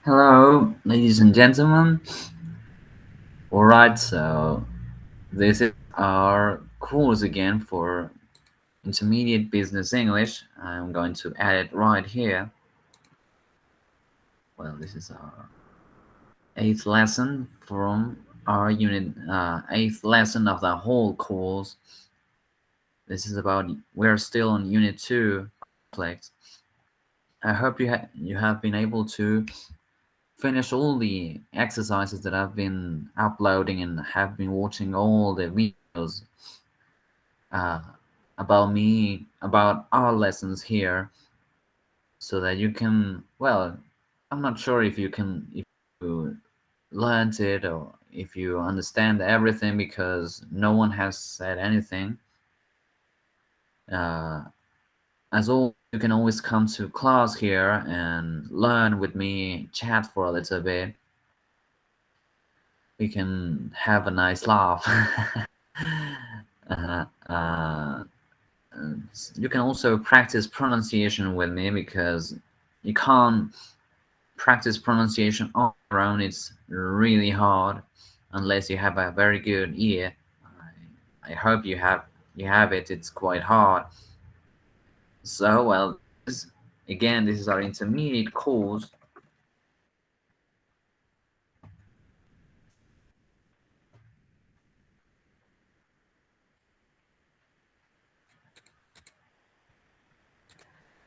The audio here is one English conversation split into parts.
Hello, ladies and gentlemen. Alright, so this is our course again for Intermediate Business English. I'm going to add it right here. Well, this is our eighth lesson from our eighth lesson of the whole course. This is about, we're still on Unit 2, conflict. I hope you have been able to finish all the exercises that I've been uploading and have been watching all the videos uh, about me, about our lessons here, so that you can, well, I'm not sure if you learned it or if you understand everything because no one has said anything. Uh, as all, you can always come to class here and learn with me, chat for a little bit. We can have a nice laugh. uh, uh, you can also practice pronunciation with me because you can't practice pronunciation on your own. It's really hard unless you have a very good ear. I hope you have it. It's quite hard. So well, this is our intermediate course.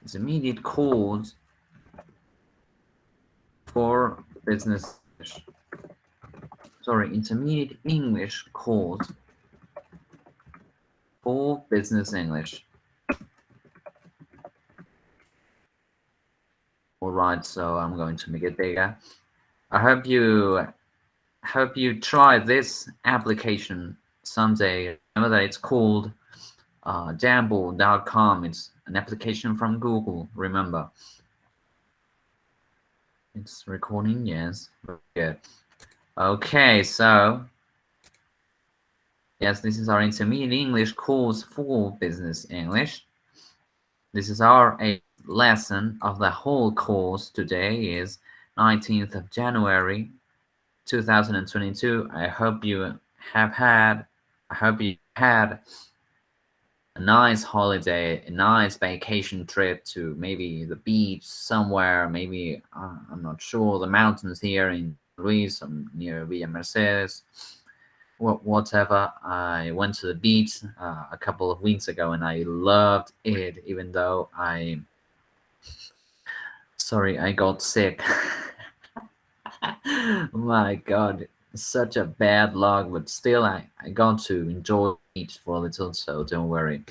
Intermediate course for business. Sorry, intermediate English course for business English. All right, so I'm going to make it bigger. I hope you try this application someday. Remember that it's called Jambo.com. It's an application from Google. Remember, it's recording. Yes, very good. Okay, so yes, this is our intermediate English course for business English. This is our eighth lesson of the whole course. Today is 19th of January 2022. I hope you had a nice holiday, a nice vacation trip to maybe the beach somewhere, maybe I'm not sure, the mountains here in Luis, near Villa Mercedes, whatever. I went to the beach a couple of weeks ago and I loved it, even though I got sick. My God, such a bad luck, but still, I got to enjoy it for a little, so don't worry.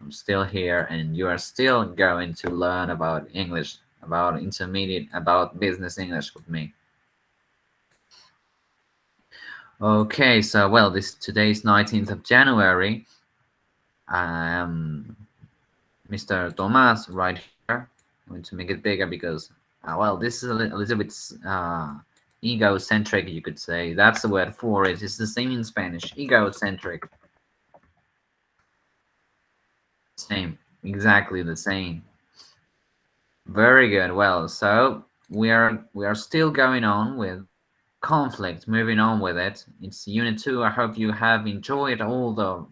I'm still here, and you are still going to learn about English, about intermediate, about business English with me. Okay, so well, today is 19th of January. I'm Mr. Tomás right here. I'm going to make it bigger because, well, this is a little bit egocentric, you could say. That's the word for it. It's the same in Spanish. Egocentric. Same. Exactly the same. Very good. Well, so we are still going on with conflict, moving on with it. It's unit 2. I hope you have enjoyed all the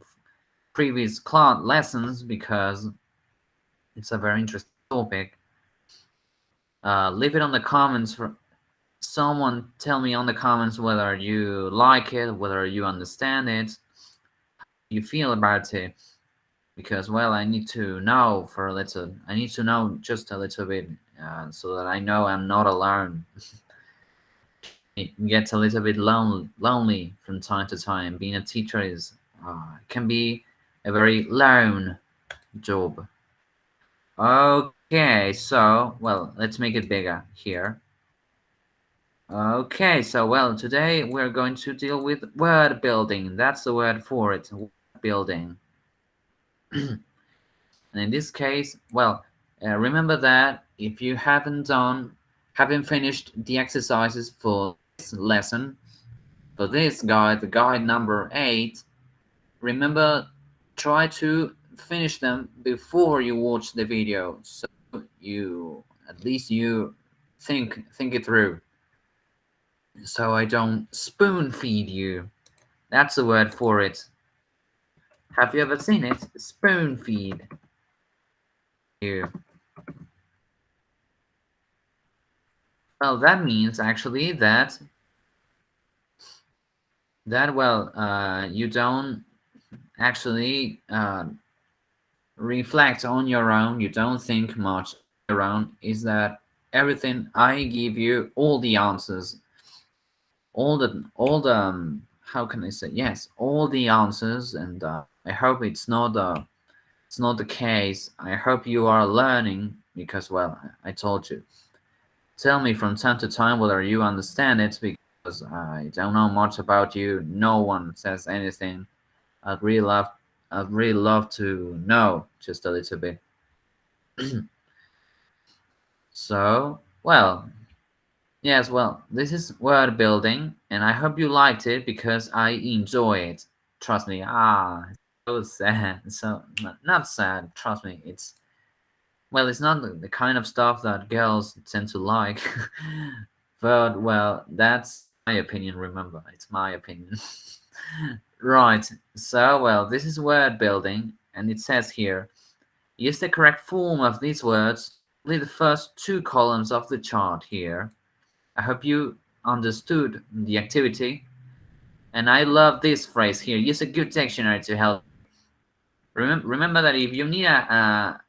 previous class lessons because it's a very interesting topic. Leave it on the comments for someone. Tell me on the comments whether you like it, whether you understand it, how you feel about it. Because well, I need to know for a little. I need to know just a little bit, so that I know I'm not alone. It gets a little bit lonely from time to time. Being a teacher can be a very lone job. Okay, so well, let's make it bigger here. Okay, so well, today we're going to deal with word building. That's the word for it, word building. And in this case, well, remember that if you haven't finished the exercises for this lesson, for this guide, the guide number 8, remember, try to finish them before you watch the video, so you at least you Think it through. So I don't spoon feed you. That's the word for it. Have you ever seen it? Spoon feed you. Well, that means actually that you don't actually reflect on your own. You don't think much on your own. Is that everything I give you, all the answers, all the how can I say, yes, all the answers, and I hope it's not the case. I hope you are learning because, well, I told you. Tell me from time to time whether you understand it because I don't know much about you. No one says anything. I'd really love, I'd really love to know just a little bit. So, well, yes, well, this is word building, and I hope you liked it because I enjoy it. Trust me. It's so sad. So not sad. Trust me. It's well, it's not the kind of stuff that girls tend to like, but well, that's my opinion. Remember, it's my opinion. Right. So well, this is word building, and it says here, use the correct form of these words. Only the first two columns of the chart here. I hope you understood the activity. And I love this phrase here. Use a good dictionary to help. Remember that if you need a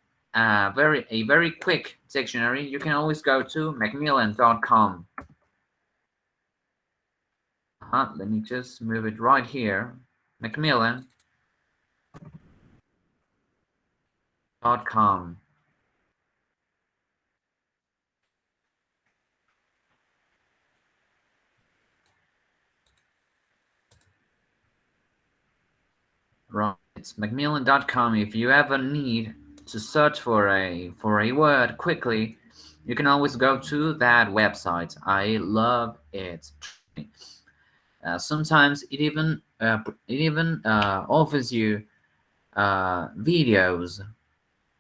very quick dictionary, you can always go to macmillan.com. Let me just move it right here. Macmillan.com. Right, it's macmillan.com. If you ever need to search for a word quickly, you can always go to that website. I love it. Sometimes it even offers you videos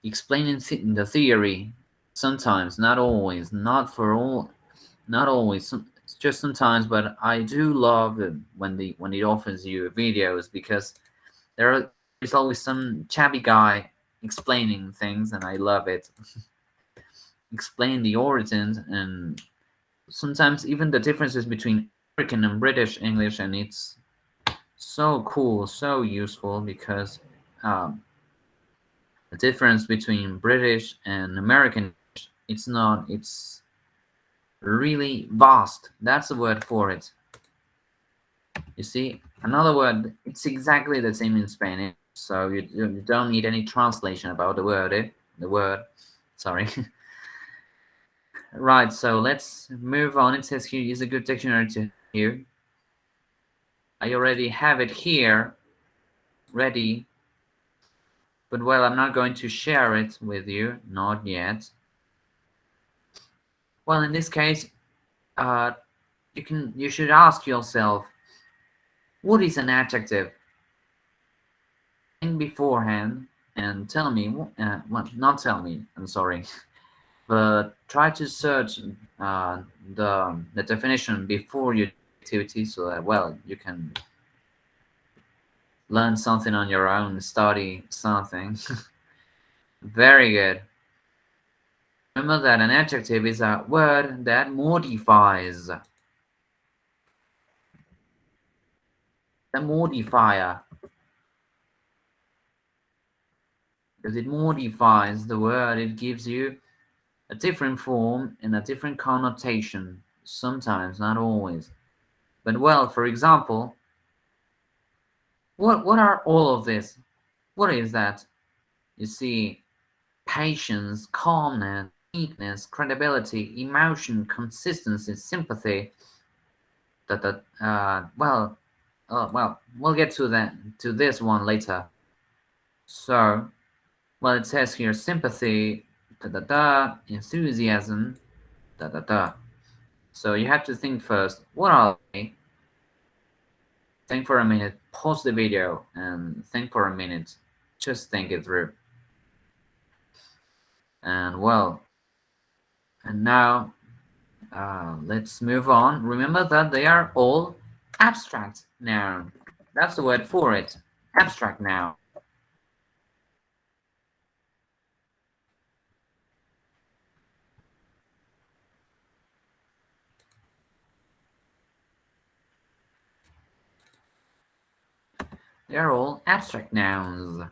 explaining the theory. Sometimes, not always, not for all, not always. Just sometimes, but I do love it when it offers you videos because there's always some chubby guy explaining things, and I love it. Explain the origins and sometimes even the differences between American and British English, and it's so cool, so useful because um, the difference between British and American, it's really vast. That's the word for it. You see, another word, it's exactly the same in Spanish, so you don't need any translation about the word. The word, sorry. Right, so let's move on. It says here, use a good dictionary to you. I already have it here, ready, but well, I'm not going to share it with you, not yet. Well, in this case, uh, you should ask yourself, what is an adjective? Think beforehand and tell me. Well, not tell me. I'm sorry, but try to search the definition before your activity so that well you can learn something on your own, study something. Very good. Remember that an adjective is a word that modifies. The modifier, because it modifies the word, it gives you a different form and a different connotation. Sometimes, not always. But well, for example, what are all of this? What is that? You see, patience, calmness, neatness, credibility, emotion, consistency, sympathy. That well, we'll get to this one later. So, well, it says here sympathy, enthusiasm, da da da. So you have to think first. What are they? Think for a minute. Pause the video and think for a minute. Just think it through. And well, and now Let's move on. Remember that they are all abstract noun. That's the word for it. Abstract noun. They're all abstract nouns.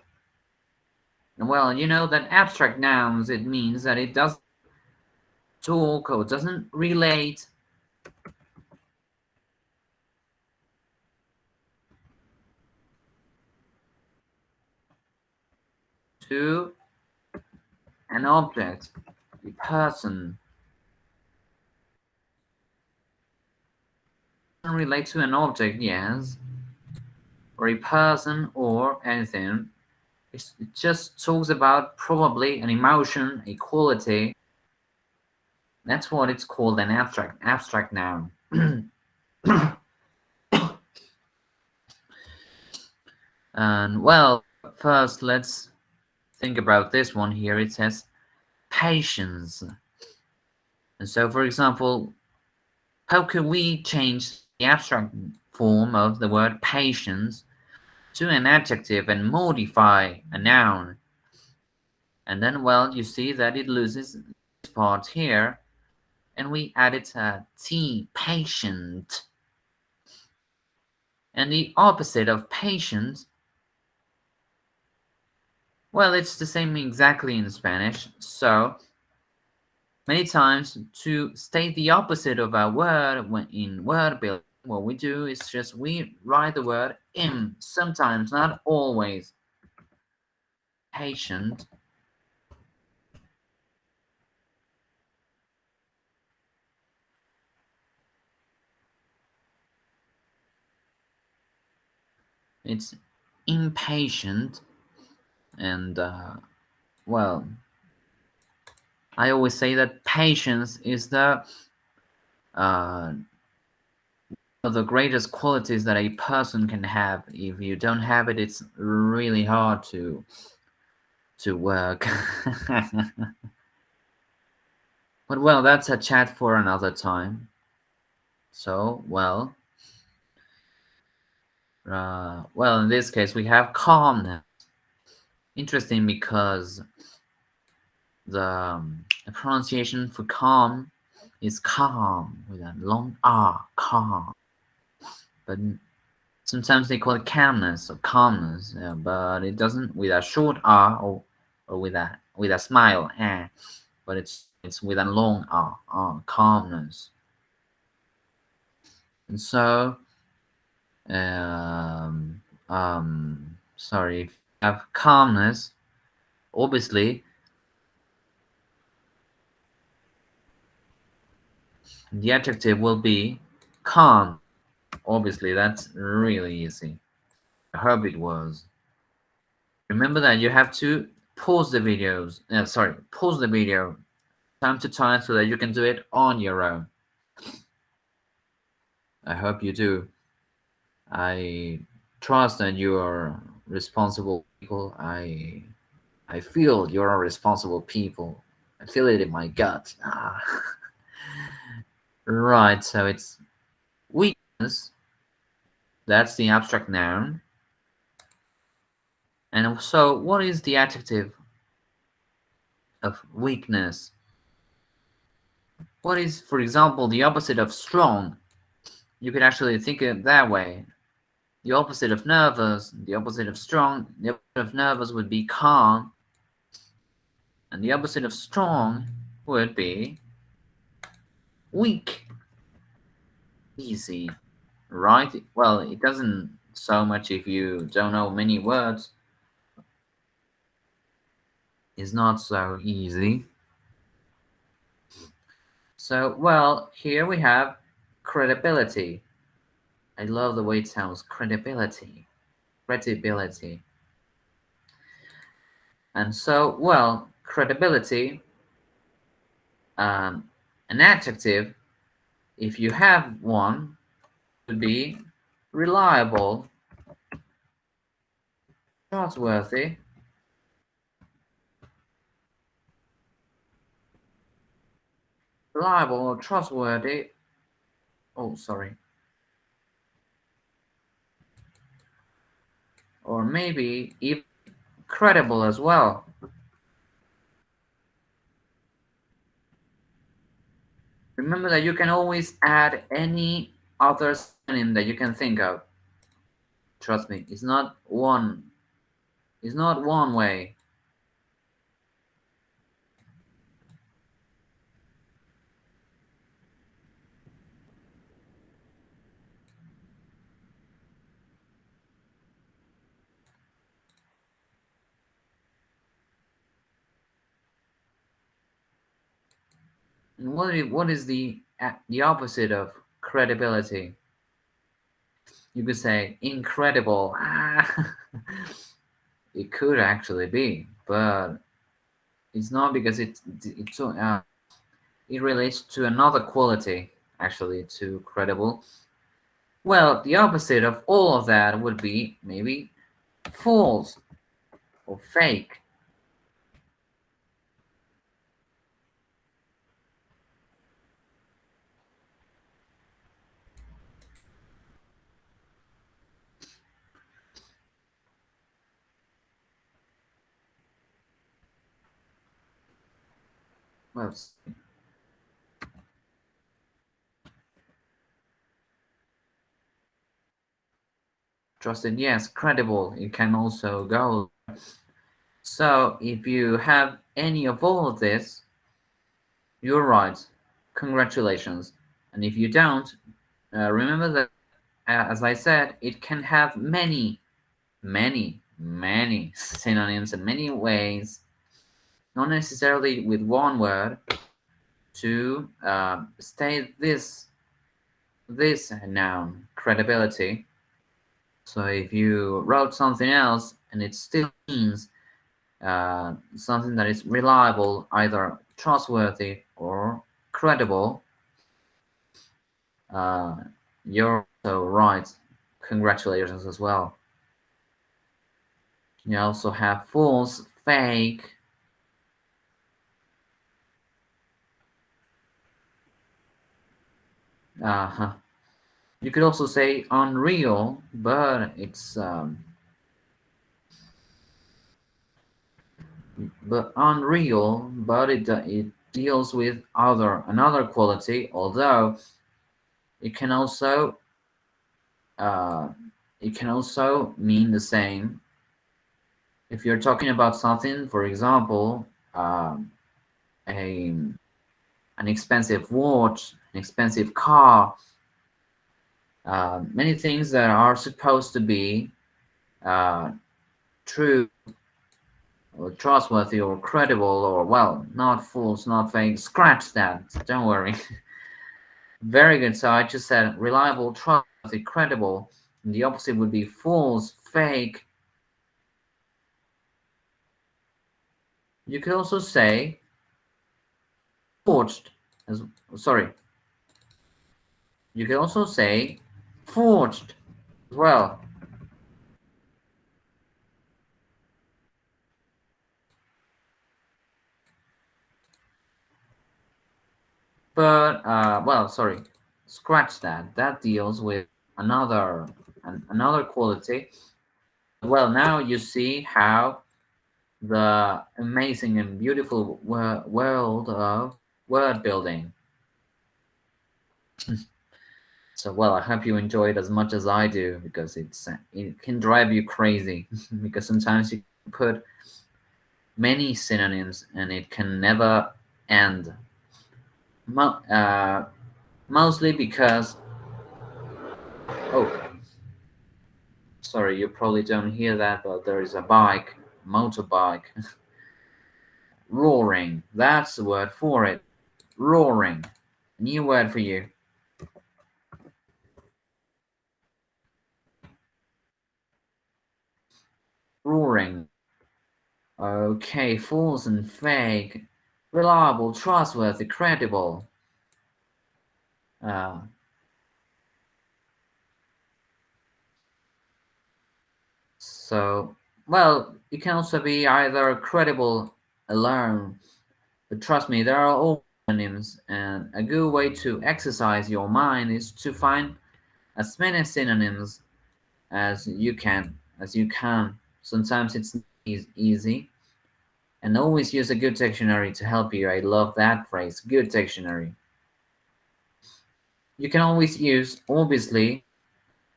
Well, you know that abstract nouns, it means that it doesn't talk or doesn't relate to an object, a person. Doesn't relate to an object, yes, or a person or anything. It just talks about probably an emotion, a quality. That's what it's called, an abstract noun. And well, first let's think about this one here. It says patience. And so, for example, how could we change the abstract form of the word patience to an adjective and modify a noun? And then, well, you see that it loses this part here, and we added a T, patient. And the opposite of patient, well, it's the same exactly in Spanish. So many times to state the opposite of a word when in word building, what we do is just we write the word im, sometimes, not always. Patient. It's impatient. And well, I always say that patience is uh, of the greatest qualities that a person can have. If you don't have it, it's really hard to work. But well, that's a chat for another time. So well, in this case, we have calmness. Interesting because the pronunciation for calm is calm with a long R, calm. But sometimes they call it calmness or calmness, but it doesn't with a short R or with a smile, but it's with a long R, calmness. And so, sorry, if you have calmness, obviously the adjective will be calm. Obviously, that's really easy. I hope it was. Remember that you have to pause the videos. Pause the video time to time so that you can do it on your own. I hope you do. I trust that you are responsible people. I feel you're responsible people. I feel it in my gut. Right, so it's weakness. That's the abstract noun. And so, what is the adjective of weakness? What is, for example, the opposite of strong? You could actually think of it that way. The opposite of nervous, the opposite of strong, the opposite of nervous would be calm, and the opposite of strong would be weak. Easy, right? Well, it doesn't so much if you don't know many words. It's not so easy. So, well, here we have credibility. I love the way it sounds, credibility. Credibility. And so, well, credibility, an adjective, if you have one, would be reliable, trustworthy, reliable or trustworthy. Oh, sorry. Or maybe even credible as well. Remember that you can always add any other synonym that you can think of. Trust me, it's not one. It's not one way. And what is the opposite of credibility? You could say incredible. Ah, it could actually be, but it's not because it relates to another quality actually to credible. Well, the opposite of all of that would be maybe false or fake. Well, trusted, yes, credible. It can also go. So if you have any of all of this, you're right. Congratulations. And if you don't, remember that, as I said, it can have many synonyms in many ways, not necessarily with one word, to state this noun, credibility. So if you wrote something else and it still means something that is reliable, either trustworthy or credible, uh, you're also right. Congratulations as well. You also have false, fake. Uh, you could also say unreal, but it deals with another quality. Although it can also uh, it can also mean the same if you're talking about something. For example, a an expensive watch, an expensive car, many things that are supposed to be uh, true or trustworthy or credible or, well, not false, not fake. Scratch that. Don't worry. Very good. So I just said reliable, trustworthy, credible. And the opposite would be false, fake. You could also say forged. As sorry. You could also say forged as well. But well, sorry. Scratch that. That deals with another another quality. Well, now you see how the amazing and beautiful world of word building. So, well, I hope you enjoy it as much as I do because it can drive you crazy because sometimes you put many synonyms and it can never end. Mo- uh, Mostly because, oh, sorry, you probably don't hear that, but there is a bike, motorbike, roaring. That's the word for it. Roaring. New word for you. Roaring. Okay, false and fake, reliable, trustworthy, credible. Uh, so, well, it can also be either credible alone, but trust me, there are synonyms, and a good way to exercise your mind is to find as many synonyms as you can. Sometimes it's not easy, and always use a good dictionary to help you. I love that phrase, good dictionary. You can always use, obviously,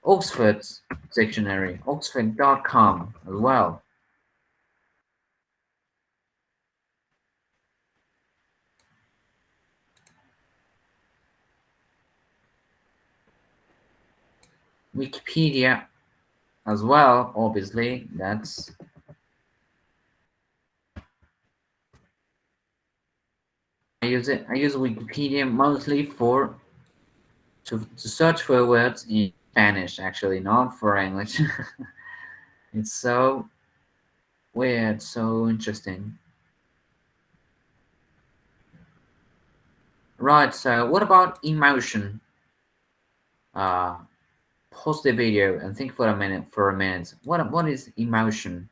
Oxford's dictionary, oxford.com as well. Wikipedia as well, obviously. I use Wikipedia mostly to search for words in Spanish, actually, not for English. It's so weird, so interesting. Right, so what about emotion? Uh, Pause the video and think for a minute. What is emotion?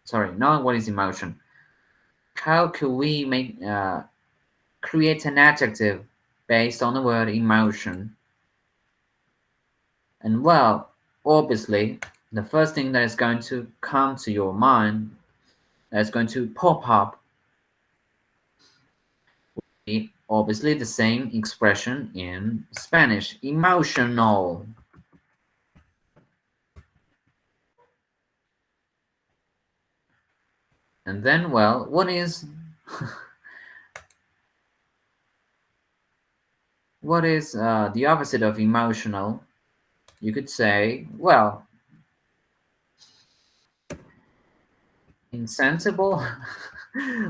Sorry, not what is emotion. How could we make create an adjective based on the word emotion? And well, obviously, the first thing that is going to come to your mind, that's going to pop up, is obviously the same expression in Spanish, emotional. And then, well, what is the opposite of emotional? You could say, well, insensible.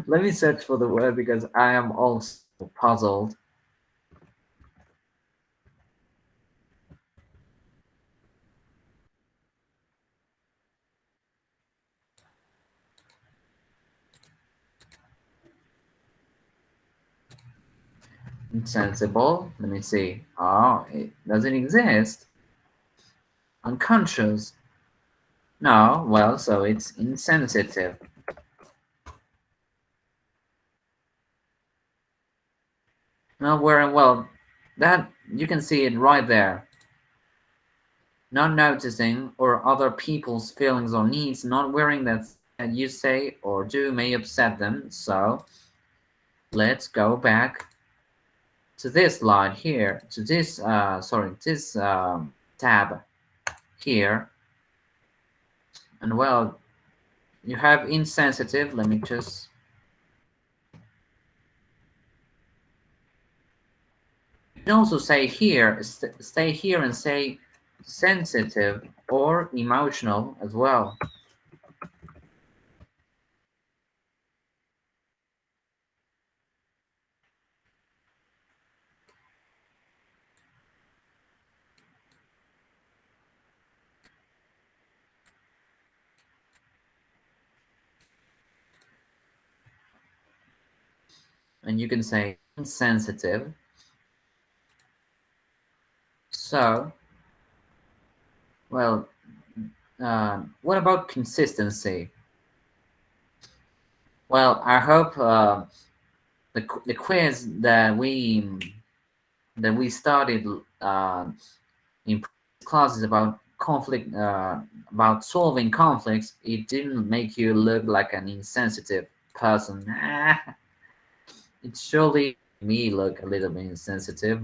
Let me search for the word because I am also puzzled. Insensible. Let me see. Oh, it doesn't exist. Unconscious. No, well, so it's insensitive. No, where, well, that you can see it right there. Not noticing or other people's feelings or needs, not worrying that you say or do may upset them. So let's go back to this slide here, to this, this tab here. And well, you have insensitive. Let me just, you can also say here, stay here and say sensitive or emotional as well. And you can say insensitive. So, well, what about consistency? Well, I hope the quiz that we started in classes about solving conflicts, it didn't make you look like an insensitive person. It surely made me look a little bit insensitive.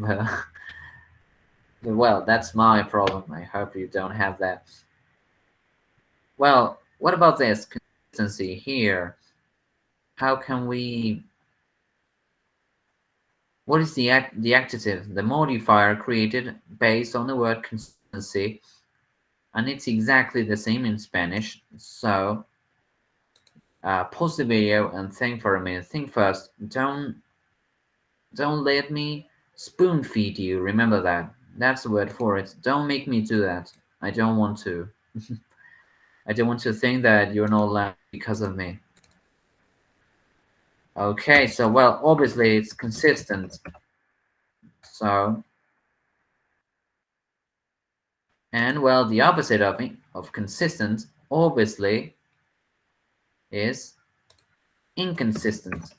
Well, that's my problem. I hope you don't have that. Well, what about this consistency here? How can we? What is the adjective, the modifier created based on the word consistency, and it's exactly the same in Spanish. So pause the video and think for a minute. Think first. Don't let me spoon feed you. Remember that. That's the word for it. Don't make me do that. I don't want to. I don't want to think that you're not laughing because of me. Okay, so well, obviously it's consistent. So, and well, the opposite of consistent, obviously, is inconsistent.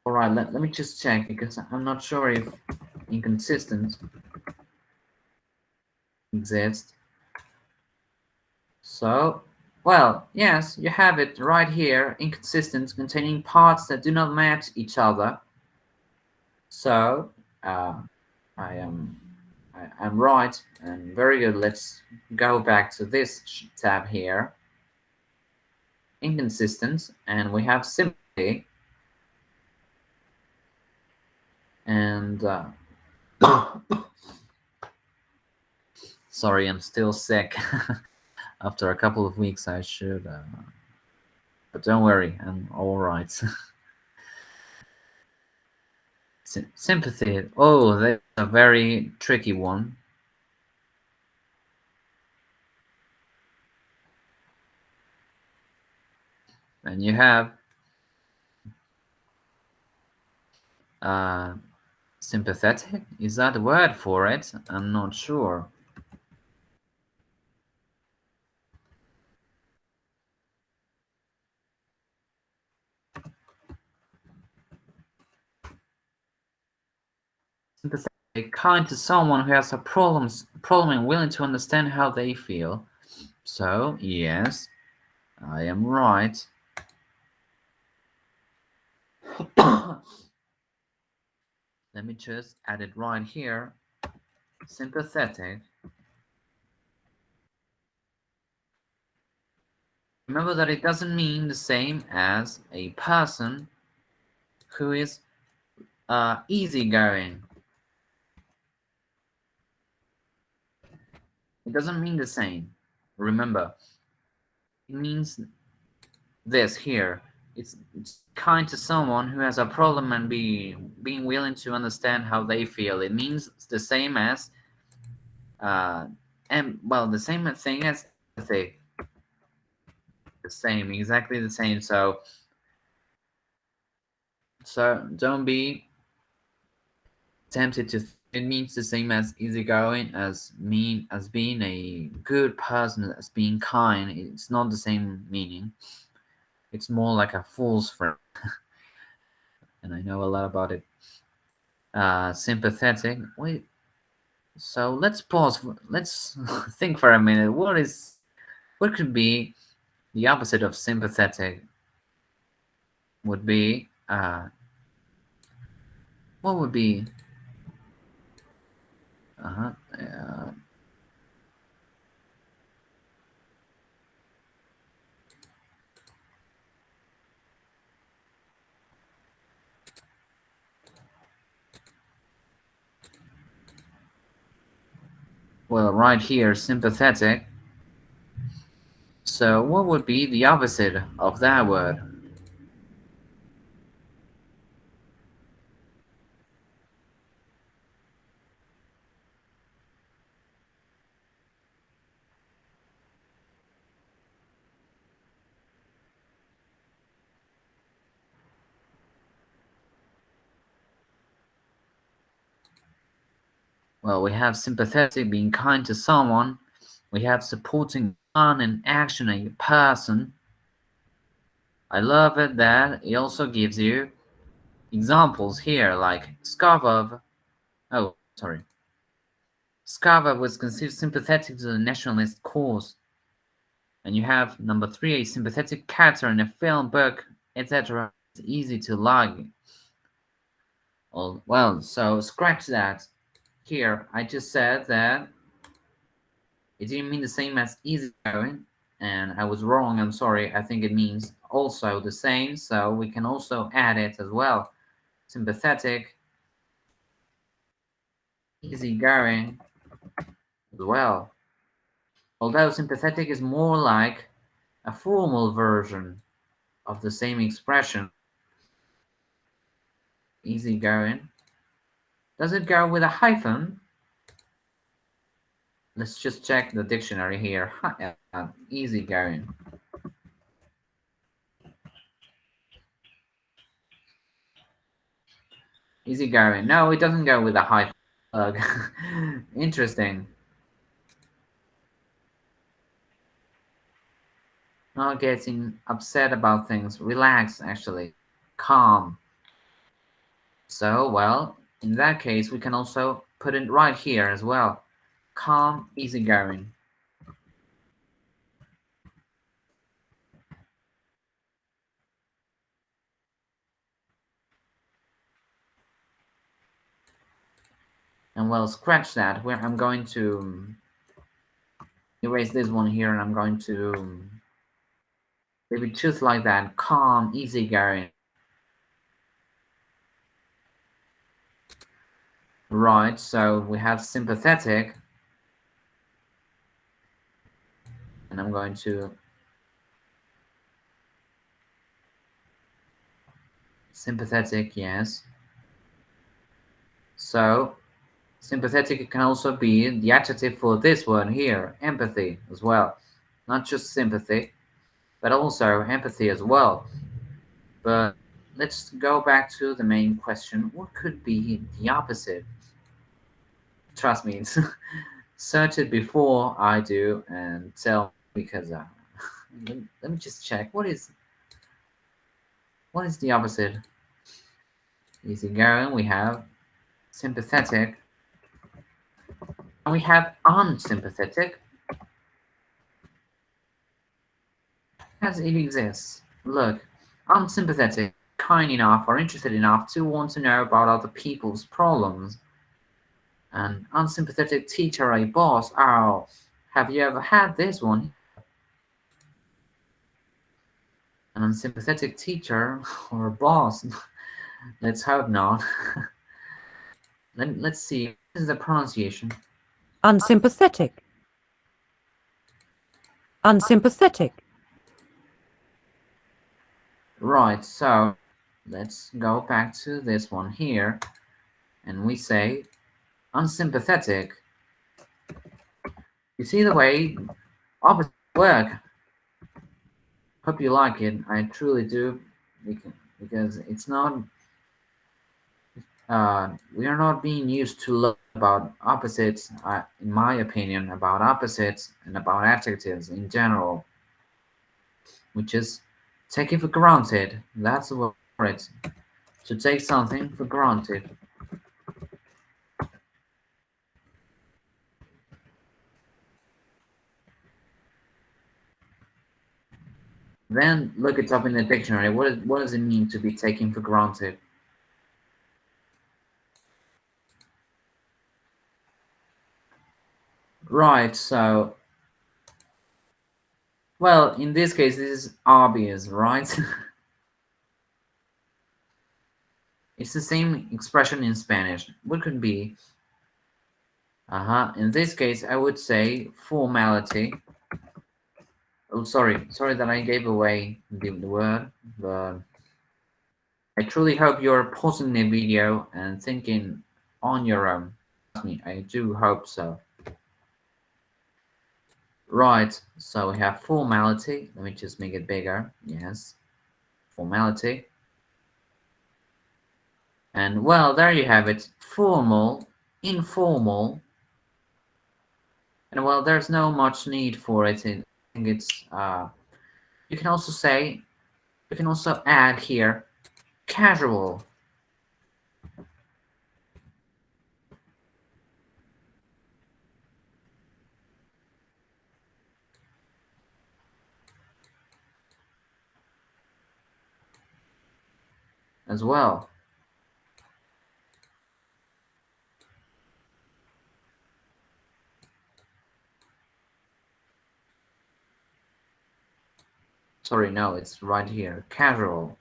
All right, let me just check because I'm not sure if inconsistent exists. So, well, yes, you have it right here. Inconsistent, containing parts that do not match each other. So, uh, I am I'm right and very good. Let's go back to this tab here. Inconsistent, and we have sympathy, and sorry, I'm still sick. After a couple of weeks, I should, but don't worry, I'm all right. Sympathy. Oh, that's a very tricky one. And you have uh, sympathetic. Is that a word for it? I'm not sure. Sympathetic, kind to someone who has a problem and willing to understand how they feel. So yes, I am right. Let me just add it right here. Sympathetic. Remember that it doesn't mean the same as a person who is easygoing. It doesn't mean the same. Remember, it means this here. It's kind to someone who has a problem and being willing to understand how they feel. It means the same as uh, and well, the same thing as empathy. The same, exactly the same. So don't be tempted to. It means the same as easygoing, as mean, as being a good person, as being kind. It's not the same meaning. It's more like a fool's friend, and I know a lot about it. Sympathetic. Wait. So let's pause. Let's think for a minute. What could be the opposite of sympathetic? Would be what would be uh, uh, well, right here, sympathetic. So what would be the opposite of that word? Well, we have sympathetic, being kind to someone. We have supporting on and action a person. I love it that it also gives you examples here, like Scarvov. Oh, sorry. Scarva was considered sympathetic to the nationalist cause. And you have number three, a sympathetic character in a film, book, etc. It's easy to like. Oh, well, so scratch that. Here, I just said that it didn't mean the same as easygoing, and I was wrong. I'm sorry. I think it means also the same, so we can also add it as well. Sympathetic, easygoing as well. Although sympathetic is more like a formal version of the same expression, easygoing. Does it go with a hyphen? Let's just check the dictionary here. Easygoing. Easygoing. No, it doesn't go with a hyphen. Interesting. Not getting upset about things. Relax, actually. Calm. So, well, in that case, we can also put it right here as well. Calm, easygoing. And well, scratch that. Where I'm going to erase this one here, and I'm going to leave it just like that. Calm, easygoing. Right, so we have sympathetic, and I'm going to sympathetic, yes. So sympathetic can also be the adjective for this one here, empathy as well. Not just sympathy, but also empathy as well. But let's go back to the main question. What could be the opposite? Trust me, search it before I do and tell me because let me just check. What is the opposite? Easygoing, we have sympathetic, and we have unsympathetic, as it exists. Look, unsympathetic, kind enough or interested enough to want to know about other people's problems. An unsympathetic teacher, a boss. Oh, have you ever had this one? An unsympathetic teacher or a boss? Let's hope not. Let's see. This is the pronunciation. Unsympathetic. Unsympathetic. Right, so let's go back to this one here, and we say unsympathetic. You see the way opposites work. Hope you like it. I truly do, because it's not. We are not being used to learn about opposites. In my opinion, about opposites and about adjectives in general, which is taking for granted. That's the word for it. To take something for granted. Then look it up in the dictionary. What does it mean to be taken for granted? Right, so, well, in this case, this is obvious, right? It's the same expression in Spanish. What could be? In this case, I would say formality. Oh, sorry that I gave away the word, but I truly hope you're pausing the video and thinking on your own. Trust me, I do hope so. Right, so we have formality. Let me just make it bigger. Yes, formality. And well, there you have it. Formal, informal. And well, there's no much need for it. I think it's, you can also say, you can also add here, casual. As well. Sorry, no, it's right here. Casual.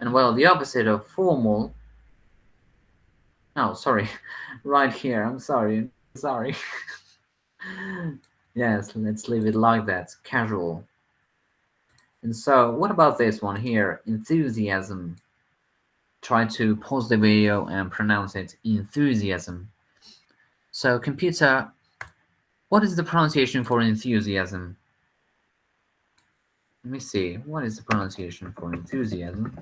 And well, the opposite of formal. No, sorry. Right here. I'm sorry. Sorry. Yes, let's leave it like that. Casual. And so, what about this one here? Enthusiasm. Try to pause the video and pronounce it enthusiasm. So, computer, what is the pronunciation for enthusiasm? Let me see. What is the pronunciation for enthusiasm?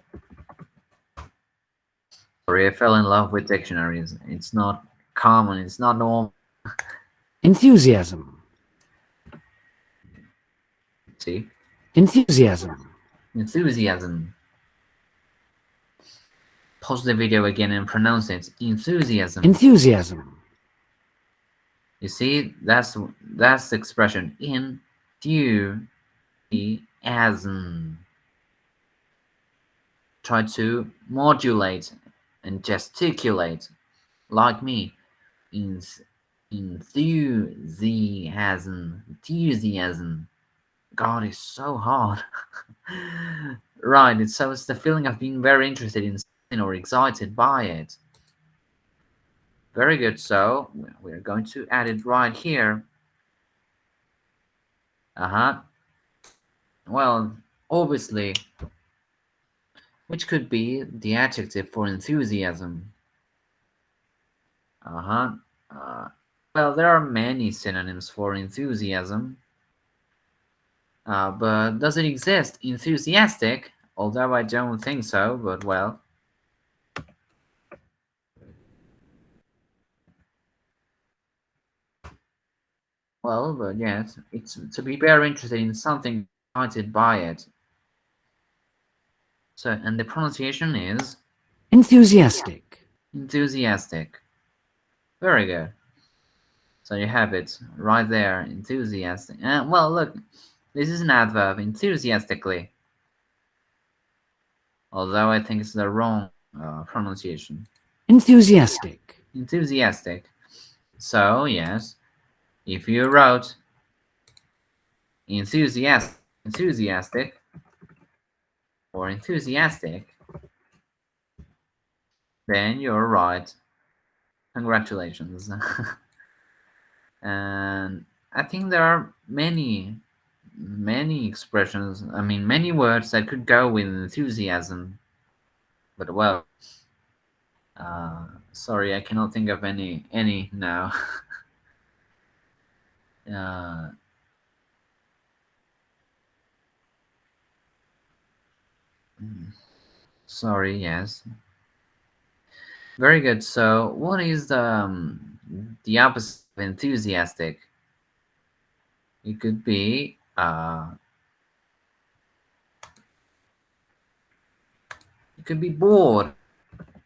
Sorry, I fell in love with dictionaries. It's not common, it's not normal. Enthusiasm. See? Enthusiasm. Enthusiasm. Pause the video again and pronounce it. Enthusiasm. Enthusiasm. You see, that's the expression. Enthusiasm. Try to modulate and gesticulate like me. Enthusiasm. Enthusiasm. God, it's so hard. Right, so it's the feeling of being very interested in something or excited by it. Very good, so we're going to add it right here. Well, obviously, which could be the adjective for enthusiasm. Uh, well, there are many synonyms for enthusiasm. But does it exist? Enthusiastic? Although I don't think so, but well. Well, but yes, it's to be very interested in something, excited by it. So, and the pronunciation is Enthusiastic. enthusiastic. Very good. So you have it right there, enthusiastic. Well, look, this is an adverb, enthusiastically. Although I think it's the wrong pronunciation. Enthusiastic. Enthusiastic. So, yes, if you wrote enthusiastic, or enthusiastic, then you're right. Congratulations. And I think there are many expressions, I mean, many words that could go with enthusiasm. But well, sorry, I cannot think of any now. uh, Sorry, yes. Very good. So, what is the opposite of enthusiastic? It could be bored.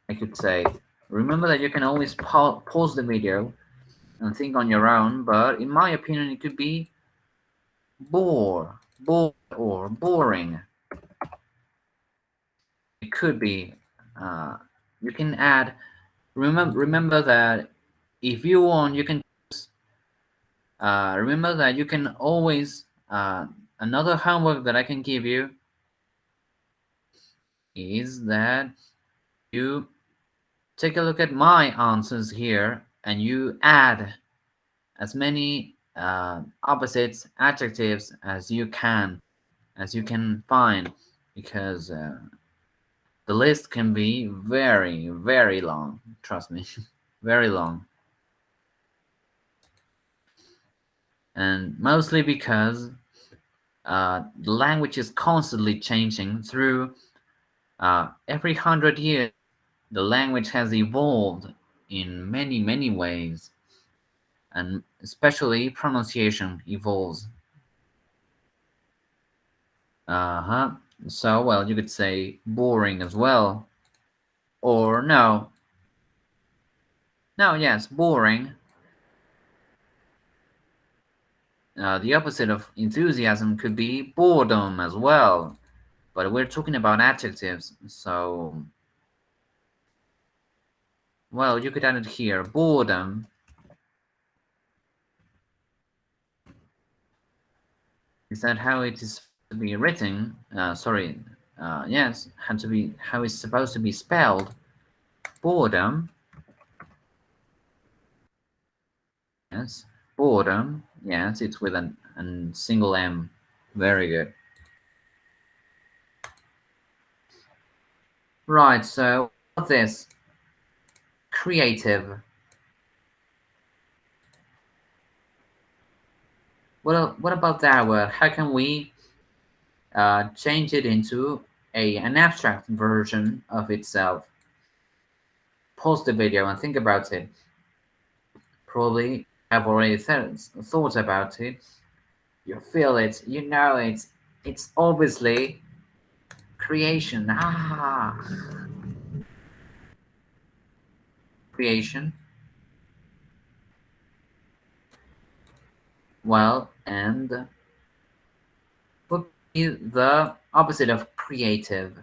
I could say. Remember that you can always pause the video and think on your own. But in my opinion, it could be bored or boring. It could be. You can add. Remember that if you want, you can. Remember that you can always. Another homework that I can give you is that you take a look at my answers here and you add as many opposites, adjectives as you can find, because the list can be very long. Trust me, very long, and mostly because the language is constantly changing. Through every 100 years, the language has evolved in many ways, and especially pronunciation evolves. So, well, you could say boring as well, or no, yes, boring. The opposite of enthusiasm could be boredom as well, but we're talking about adjectives, so, well, you could add it here, boredom. Is that how it is to be written? Sorry, yes, how it's supposed to be spelled. Boredom. Yes, boredom. Yes, it's with a single M. Very good. Right, so what's this? Creative. What about that word? How can we change it into an abstract version of itself? Pause the video and think about it. Probably I've already thought about it. You feel it, you know it. It's obviously creation. Ah, creation. Well, and what is the opposite of creative?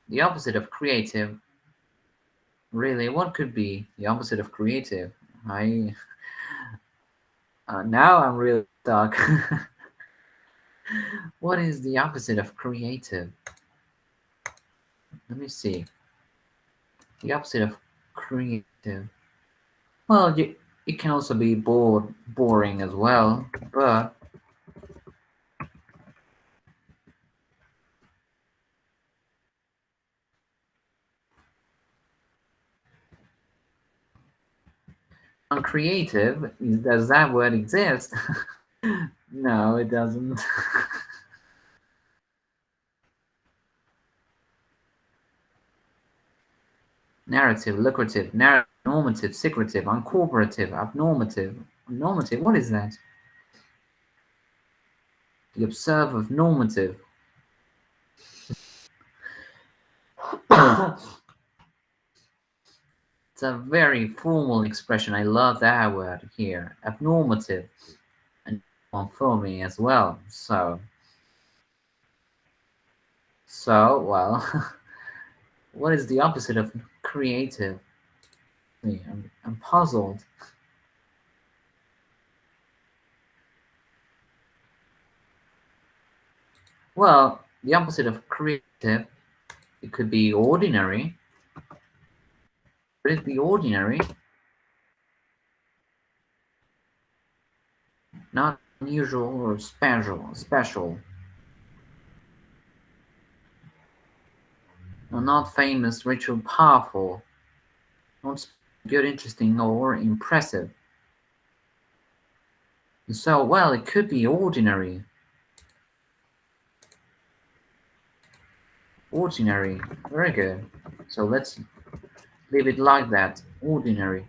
The opposite of creative. Really, what could be the opposite of creative? I now I'm really stuck. What is the opposite of creative? Let me see. The opposite of creative. Well, it can also be boring as well, but uncreative, does that word exist? No, it doesn't. Narrative, lucrative, normative, secretive, uncooperative, abnormative. Normative, what is that? The observe of normative. It's a very formal expression. I love that word here. Abnormative and for me as well. Well, what is the opposite of creative? I'm puzzled. Well, the opposite of creative, it could be ordinary. Could it be ordinary? Not unusual or special. No, not famous, rich, or powerful. Not good, interesting, or impressive. So, well, it could be ordinary. Ordinary. Very good. So let's leave it like that. Ordinary.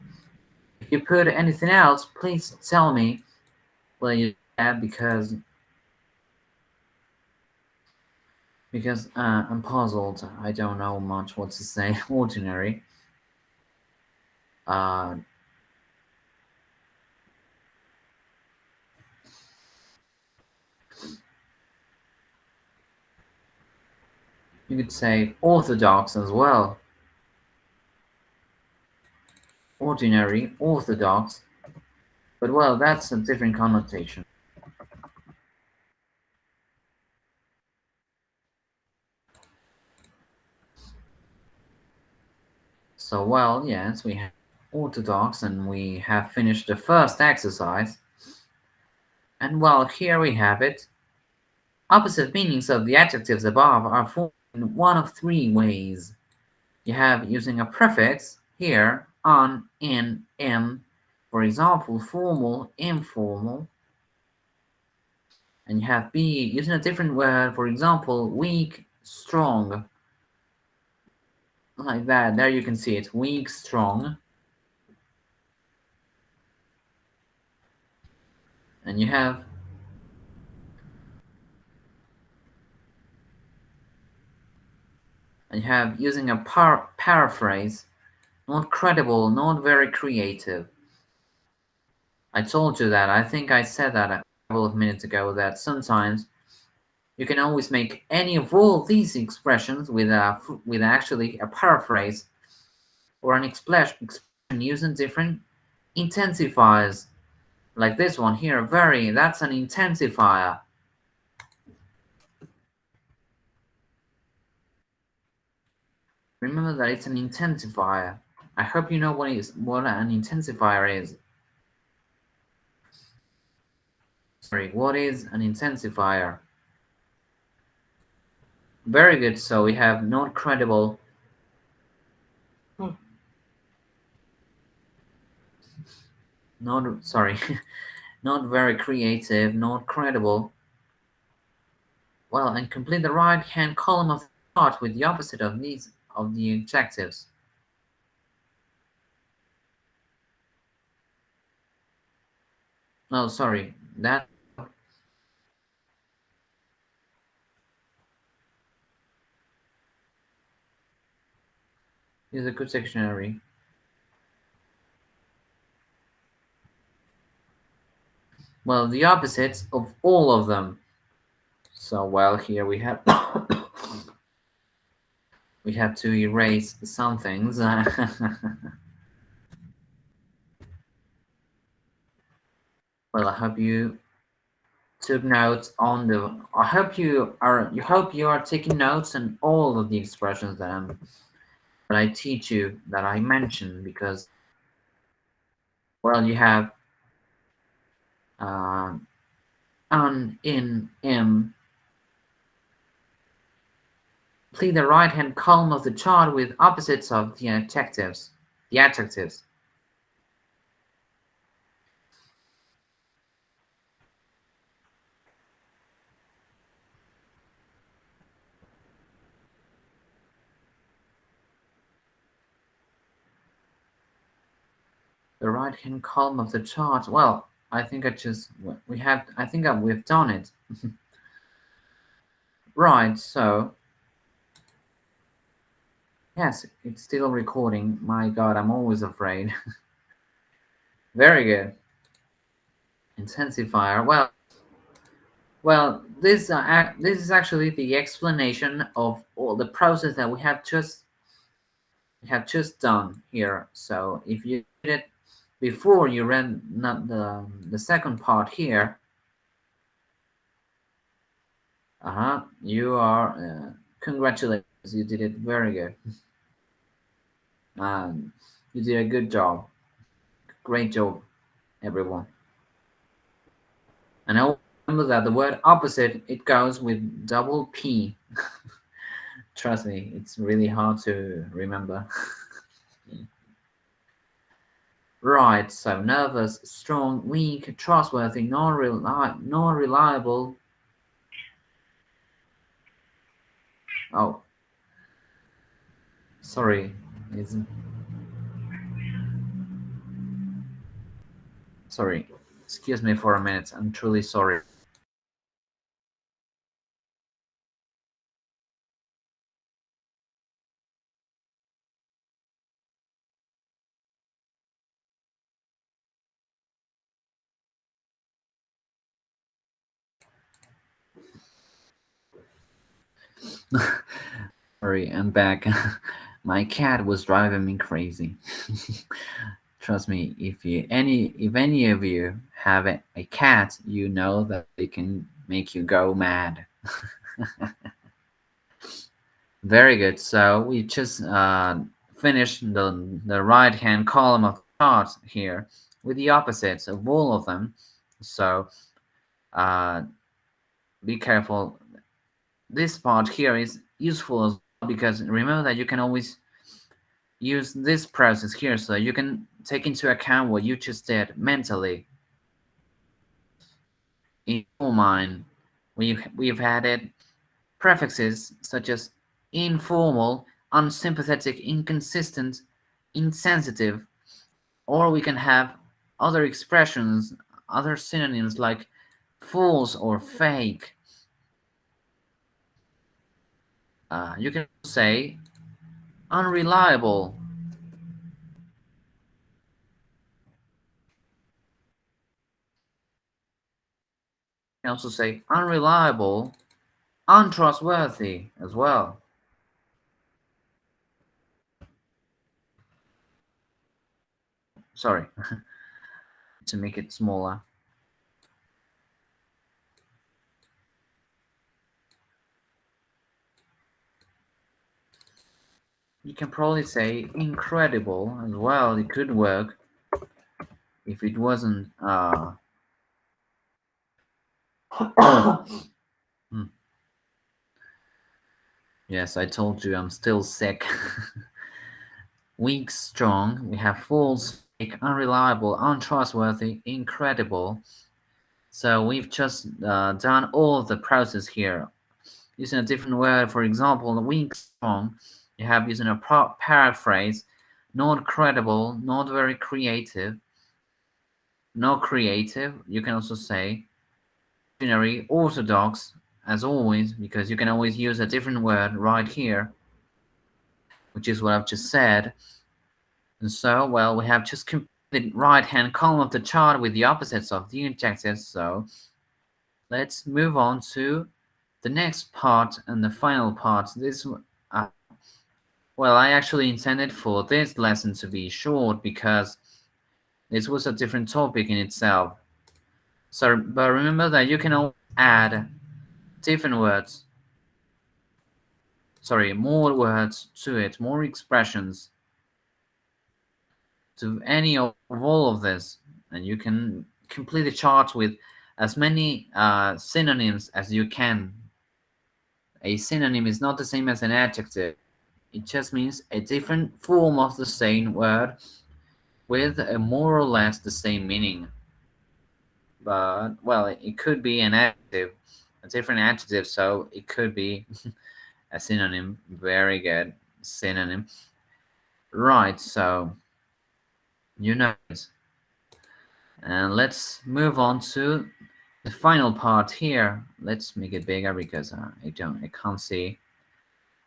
If you put anything else, please tell me. Well, you have because I'm puzzled. I don't know much what to say. Ordinary. Uh, you could say orthodox as well. Ordinary, orthodox. But well, that's a different connotation. So well, yes, we have orthodox and we have finished the first exercise. And well, here we have it. Opposite meanings of the adjectives above are formed in one of three ways. You have using a prefix here, on, in, in, for example, formal, informal. And you have be using a different word, for example, weak, strong. Like that, there you can see it, weak, strong. And you have using a paraphrase, not credible, not very creative. I told you that. I think I said that a couple of minutes ago that sometimes you can always make any of all these expressions with actually a paraphrase or an expression using different intensifiers. Like this one here, very, that's an intensifier. Remember that it's an intensifier. I hope you know what an intensifier is. Sorry, what is an intensifier? Very good. So we have not credible. Not sorry, not very creative, not credible. Well, and complete the right-hand column of thought with the opposite of the adjectives. Oh, sorry. That is a good dictionary. Well, the opposites of all of them. So, well, here we have we have to erase some things. Well, I hope you took notes on the. I hope you are taking notes on all of the expressions that I teach you that I mentioned because well you have um, in, im. Complete the right hand column of the chart with opposites of the adjectives. The adjectives. The right hand column of the chart. Well, I think I just we have. I think we've done it. Right. So yes, it's still recording. My God, I'm always afraid. Very good. Intensifier. Well, this is actually the explanation of all the process that we have just done here. So if you did it before you read not the second part here, you are congratulations. You did it very good. You did a good job. Great job, everyone. And I remember that the word opposite it goes with double P. Trust me, it's really hard to remember. Right, so nervous, strong, weak, trustworthy, non-reliable. Oh, sorry. It's, sorry. Excuse me for a minute. I'm truly sorry. Sorry, I'm back. My cat was driving me crazy. Trust me, if any of you have a cat, you know that they can make you go mad. Very good. So we just finished the right hand column of the chart here with the opposites of all of them. So uh, be careful. This part here is useful as well because remember that you can always use this process here so you can take into account what you just did mentally in your mind. We've added prefixes such as informal, unsympathetic, inconsistent, insensitive, or we can have other expressions, other synonyms like false or fake. You can say unreliable. You can also say unreliable, untrustworthy as well. Sorry, to make it smaller. You can probably say incredible as well. It could work if it wasn't. Hmm. Yes, I told you I'm still sick. Weak, strong. We have false, fake, unreliable, untrustworthy, incredible. So we've just done all of the process here using a different word. For example, weak, strong. You have using a paraphrase, not credible, not very creative, not creative. You can also say ordinary, orthodox, as always, because you can always use a different word right here, which is what I've just said. And so, well, we have just completed the right-hand column of the chart with the opposites of the adjectives. So let's move on to the next part and the final part. Well, I actually intended for this lesson to be short because this was a different topic in itself. So, but remember that you can always add different words, more words to it, more expressions to any of all of this, and you can complete the chart with as many synonyms as you can. A synonym is not the same as an adjective. It just means a different form of the same word with a more or less the same meaning. But, well, it could be an adjective, a different adjective, so it could be a synonym. Very good. Synonym. Right, so you know it. And let's move on to the final part here. Let's make it bigger because I can't see.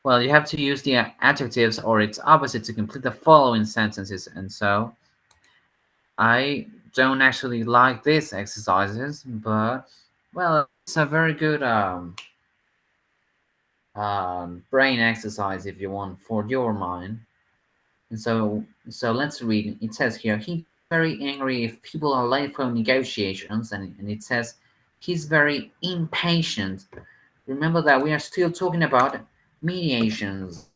Well, you have to use the adjectives or its opposite to complete the following sentences. And so I don't actually like these exercises, but, well, it's a very good brain exercise if you want for your mind. And so let's read. It says here, he's very angry if people are late for negotiations, and it says he's very impatient. Remember that we are still talking about mediations.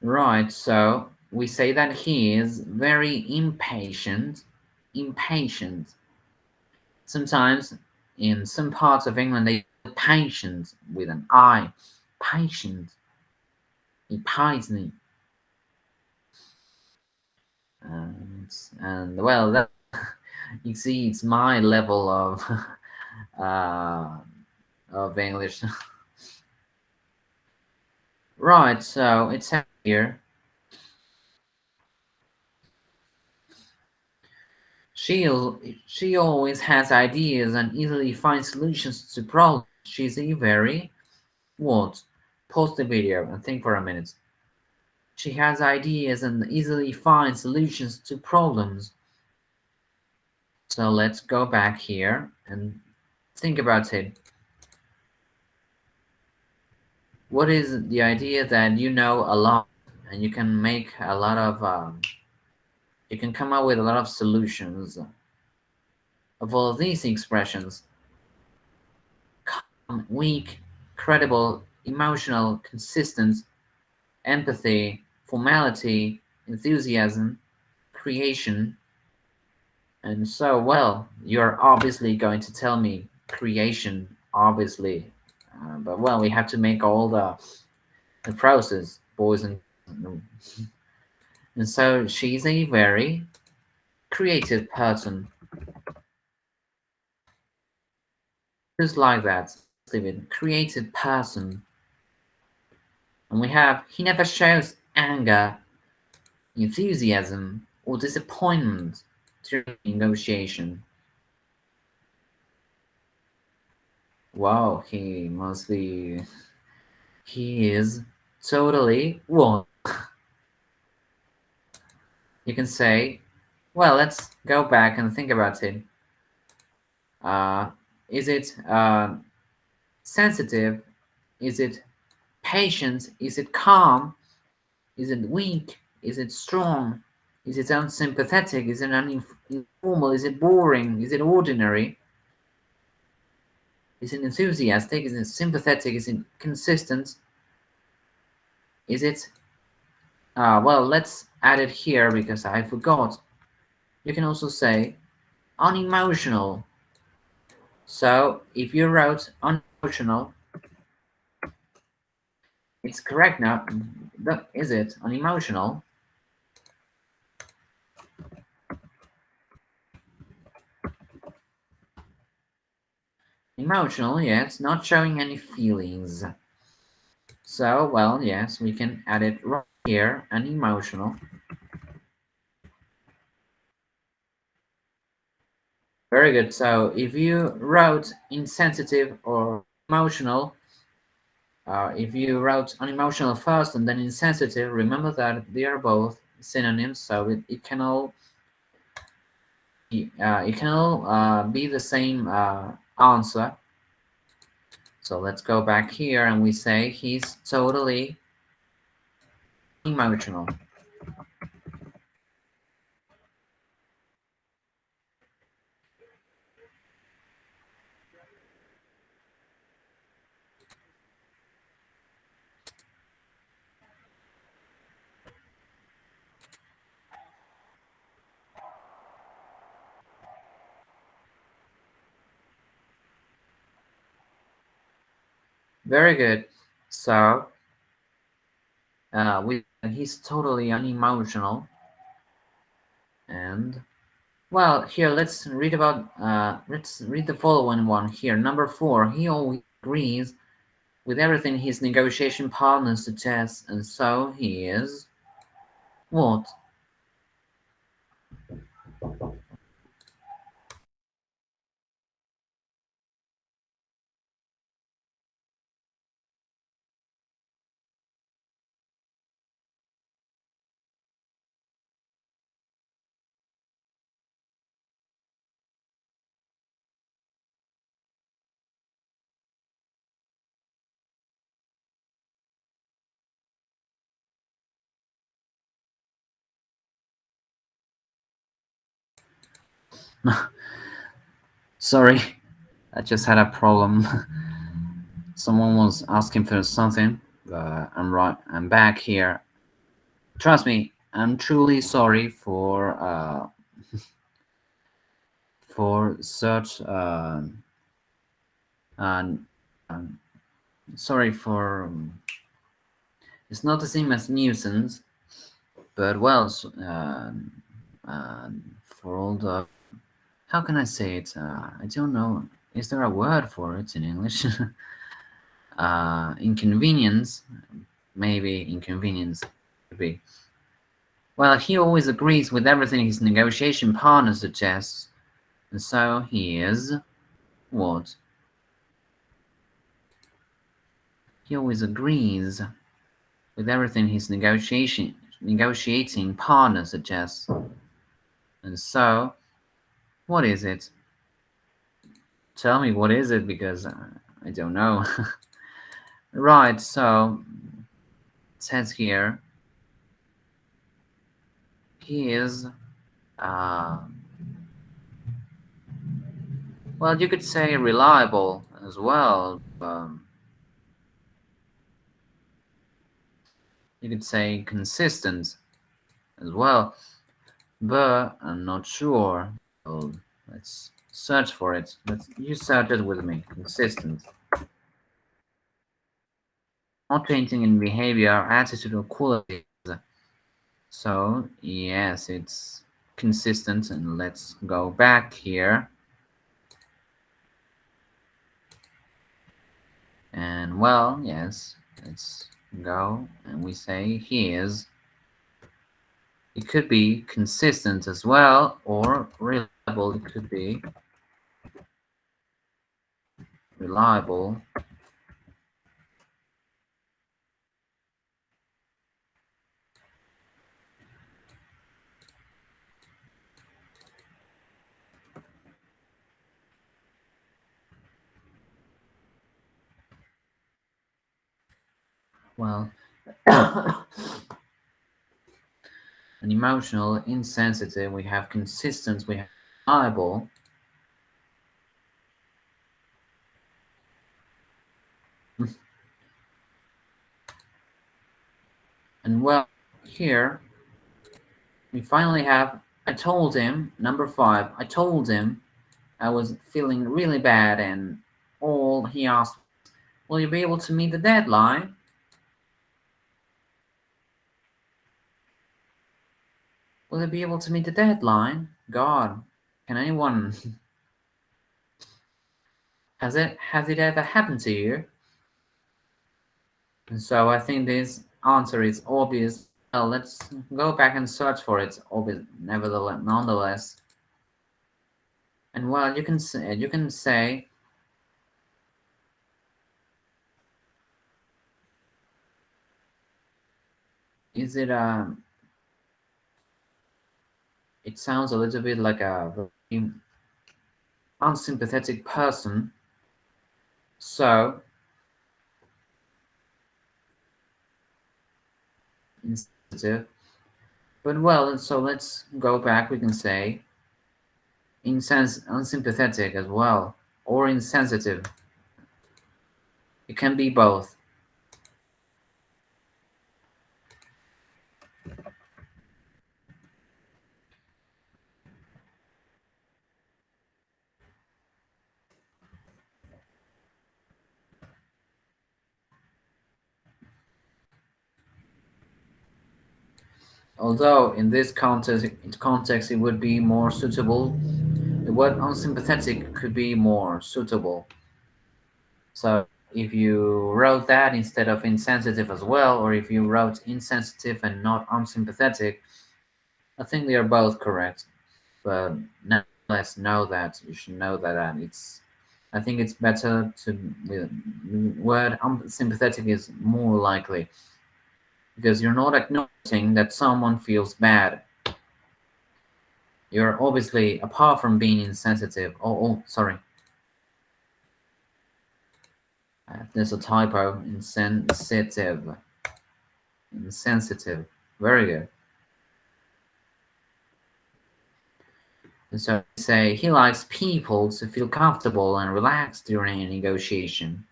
Right, so we say that he is very impatient. Impatient. Sometimes in some parts of England they use patient with an I. Patient. Impatient. And well, that exceeds my level of English. Right, so it says here, she always has ideas and easily finds solutions to problems. She's a very what? Pause the video and think for a minute. She has ideas and easily finds solutions to problems. So let's go back here and think about it. What is the idea that you know a lot and you can make a lot of you can come up with a lot of solutions of all of these expressions: calm, weak, credible, emotional, consistent, empathy, formality, enthusiasm, creation. And so, well, you're obviously going to tell me creation, obviously. But, well, we have to make all the process, boys and so she's a very creative person. Just like that. Leave it. Creative person. And we have, he never shows anger, enthusiasm, or disappointment during negotiation. Wow, he is totally what? You can say, well, let's go back and think about it. Is it sensitive? Is it patient? Is it calm? Is it weak? Is it strong? Is it unsympathetic? Is it informal? Is it boring? Is it ordinary? Is it enthusiastic? Is it sympathetic? Is it consistent? Is it well, let's add it here because I forgot. You can also say unemotional. So if you wrote unemotional, it's correct now. Is it unemotional? Emotional, yes, not showing any feelings. So, well, yes, we can add it right here, unemotional. Very good. So if you wrote insensitive or emotional, if you wrote unemotional first and then insensitive, remember that they are both synonyms, so it can all be the same answer. So let's go back here and we say he's totally emotional. Very good. So he's totally unemotional. And well, here let's read the following one here. Number 4. He always agrees with everything his negotiation partner suggests, and so he is what? Sorry, I just had a problem. Someone was asking for something, but I'm right. I'm back here. Trust me, I'm truly sorry for such and sorry for it's not the same as nuisance, but well, for all the how can I say it? I don't know. Is there a word for it in English? Inconvenience, maybe inconvenience could be. Well, he always agrees with everything his negotiation partner suggests, and so he is what? He always agrees with everything his negotiating partner suggests, and so what is it? Tell me what is it because I don't know. Right, so it says here he is uh, well, you could say reliable as well. You could say consistent as well, but I'm not sure. So let's search for it. You search it with me. Consistent. Not changing in behavior, attitude, or qualities. So yes, it's consistent. And let's go back here. And well, yes, let's go and we say he is. It could be consistent as well, or reliable. It could be reliable. Well, an emotional, insensitive, we have consistent, we have reliable. And well, here we finally have I told him, number 5, I told him I was feeling really bad and all he asked, will you be able to meet the deadline? Will you be able to meet the deadline? God, can anyone has it ever happened to you? And so I think this answer is obvious. Well, let's go back and search for it. Obvious, nevertheless, nonetheless. And well, you can say is it a it sounds a little bit like a very unsympathetic person. So insensitive. But well, so let's go back. We can say unsympathetic as well, or insensitive. It can be both. Although in this context it would be more suitable. The word unsympathetic could be more suitable. So if you wrote that instead of insensitive as well, or if you wrote insensitive and not unsympathetic, I think they are both correct. But nonetheless, know that you should know that it's. I think it's better to the word unsympathetic is more likely because you're not acknowledging that someone feels bad. You're obviously, apart from being insensitive. Oh, sorry. There's a typo. Insensitive. Insensitive. Very good. And so say he likes people to feel comfortable and relaxed during a negotiation.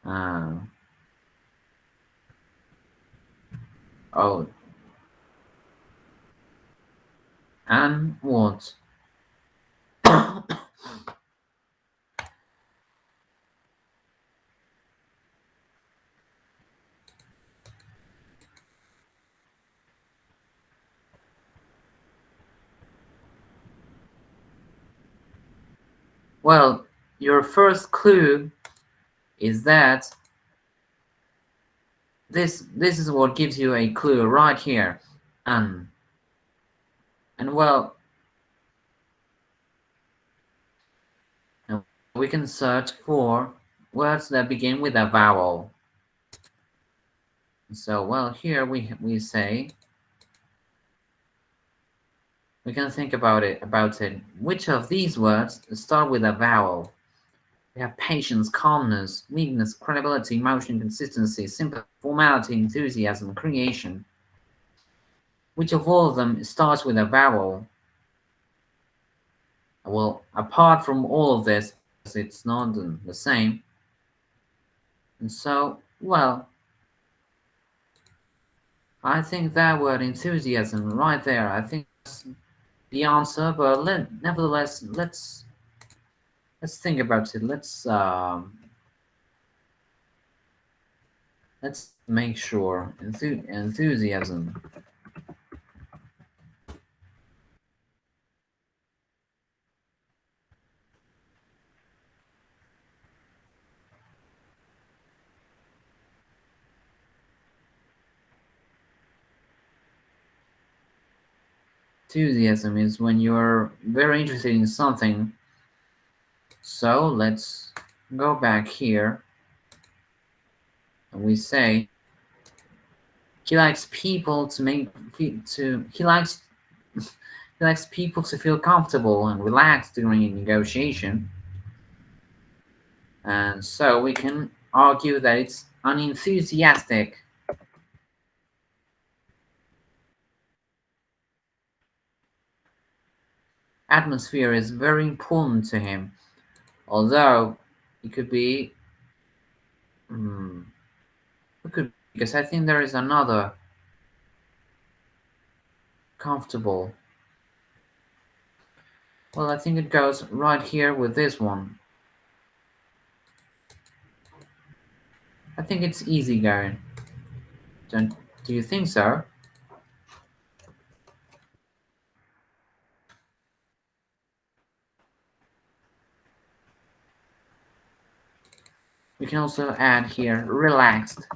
Uh, oh, and what? Well, your first clue is that this is what gives you a clue right here. And well, we can search for words that begin with a vowel. So well, here we say we can think about it. Which of these words start with a vowel? We have patience, calmness, weakness, credibility, emotion, consistency, sympathy, formality, enthusiasm, creation. Which of all of them starts with a vowel? Well, apart from all of this, it's not the same. And so, well, I think that word enthusiasm right there, I think that's the answer. But nevertheless, let's think about it. Let's make sure enthusiasm. Enthusiasm is when you're very interested in something. So let's go back here and we say he likes people to make to he likes he likes people to feel comfortable and relaxed during a negotiation. And so we can argue that it's unenthusiastic. Atmosphere is very important to him, although it could be, it could, because I think there is another comfortable. Well, I think it goes right here with this one. I think it's easy going. Don't do you think so? You can also add here relaxed.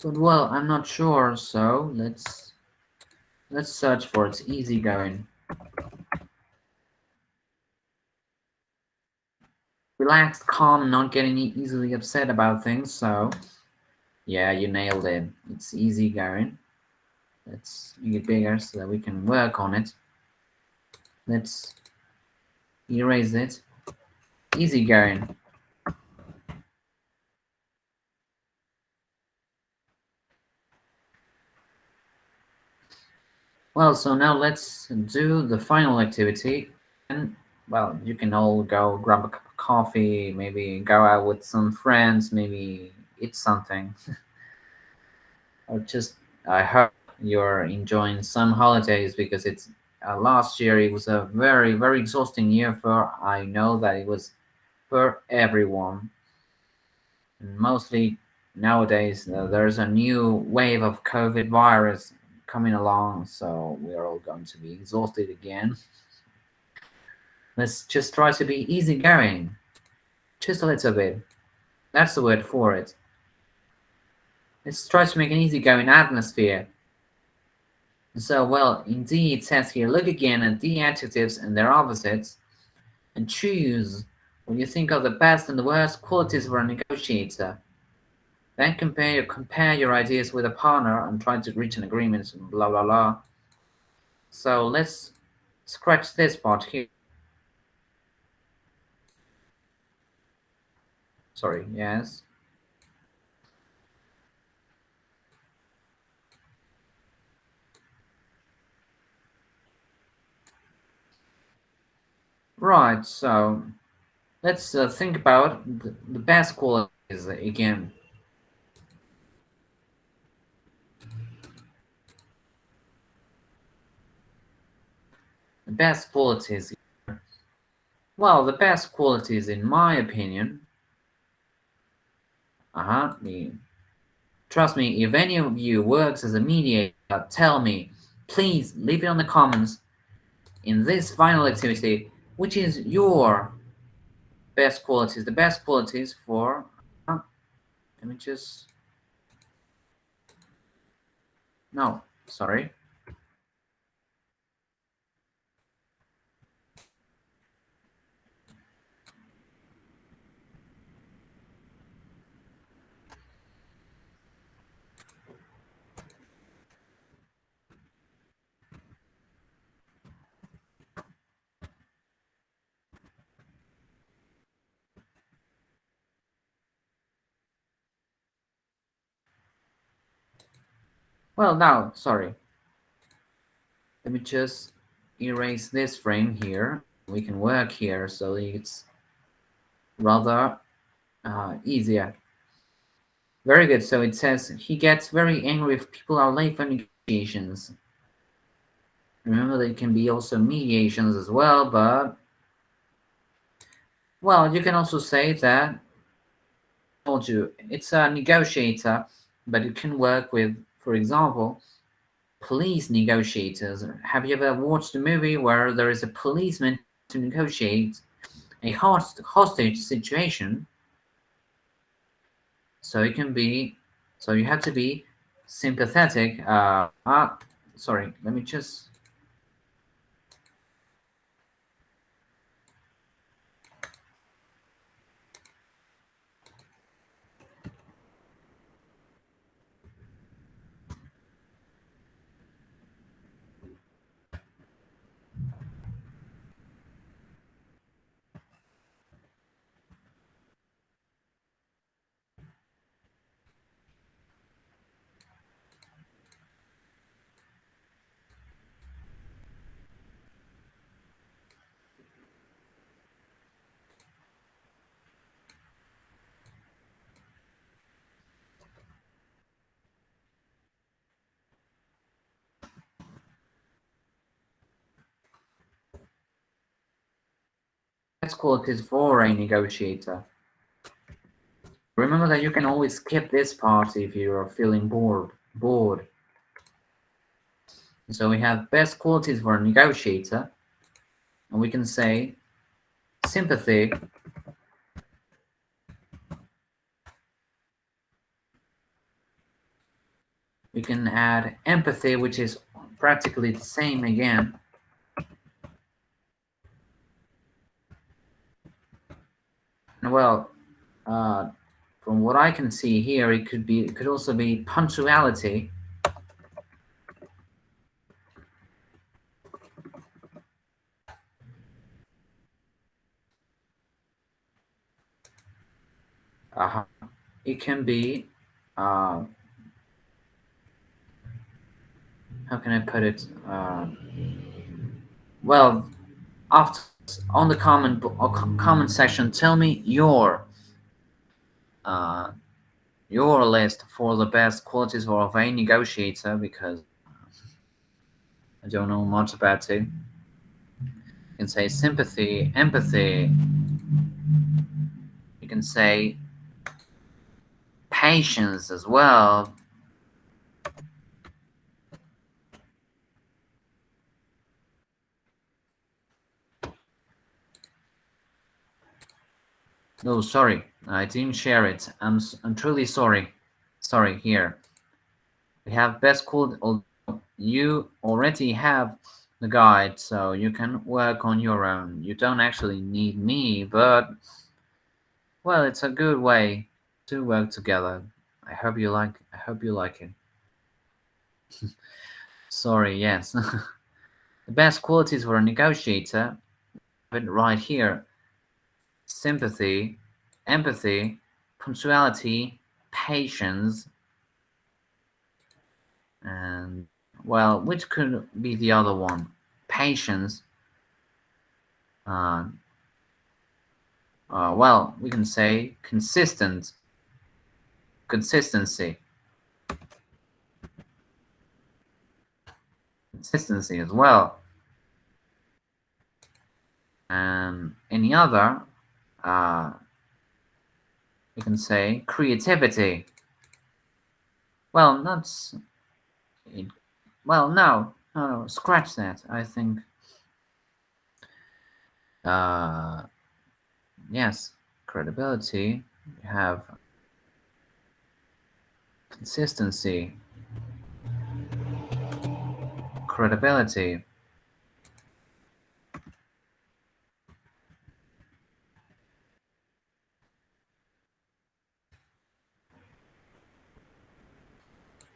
But well, I'm not sure, so let's search for it. Easygoing. Relaxed, calm, not getting easily upset about things. So yeah, you nailed it. It's easygoing. Let's make it bigger so that we can work on it. Let's erase it. Easygoing. Well, so now let's do the final activity. And well, you can all go grab a cup of coffee, maybe go out with some friends, maybe eat something, or just I hope you're enjoying some holidays because it's last year it was a very exhausting year for I know that it was for everyone. And mostly nowadays there's a new wave of COVID virus coming along, so we're all going to be exhausted again. Let's just try to be easygoing, just a little bit. That's the word for it. Let's try to make an easygoing atmosphere. So, well, indeed, it says here, look again at the adjectives and their opposites and choose when you think of the best and the worst qualities of a negotiator. Then compare your ideas with a partner and try to reach an agreement, blah blah blah. So let's scratch this part here. Sorry, yes. Right, so let's think about the best qualities again. The best qualities. Well, the best qualities, in my opinion. Me. Trust me, if any of you works as a mediator, tell me. Please leave it on the comments in this final activity, which is your best qualities. The best qualities for. Let me just. No, sorry. Well, now, sorry. Let me just erase this frame here. We can work here so it's rather easier. Very good. So it says he gets very angry if people are late for negotiations. Remember, there can be also mediations as well, but well, you can also say that I told you it's a negotiator, but it can work with, for example, police negotiators. Have you ever watched a movie where there is a policeman to negotiate a hostage situation? So it can be, so you have to be sympathetic. Sorry, let me just. Let's call it for a negotiator. Remember Remember that you can always skip this part if you are feeling bored. So we have best qualities for a negotiator, and we can say sympathy, we can add empathy, which is practically the same again. And well, from what I can see here, it could also be punctuality. It can be how can I put it? Well, after on the comment section, tell me your list for the best qualities of a negotiator, because I don't know much about it. You can say sympathy, empathy. You can say patience as well. No, sorry, I didn't share it. I'm truly sorry. Sorry, here. We have best quality. You already have the guide, so you can work on your own. You don't actually need me, but well, it's a good way to work together. I hope you like it. Sorry, yes. The best qualities for a negotiator, but right here: sympathy, empathy, punctuality, patience, and well, which could be the other one? Patience. Uh, well, we can say consistency as well. And any other, we can say creativity. Well, not it, well, no, scratch that. I think yes, credibility. We have consistency, credibility.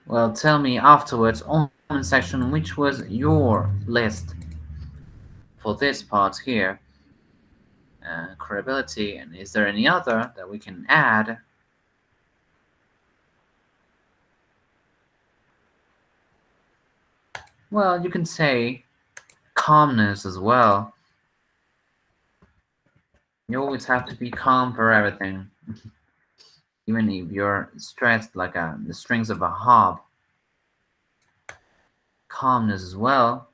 Well, tell me afterwards on the comment section which was your list for this part here. Credibility, and is there any other that we can add? Well, you can say calmness as well. You always have to be calm for everything, even if you're stressed like the strings of a harp. Calmness as well.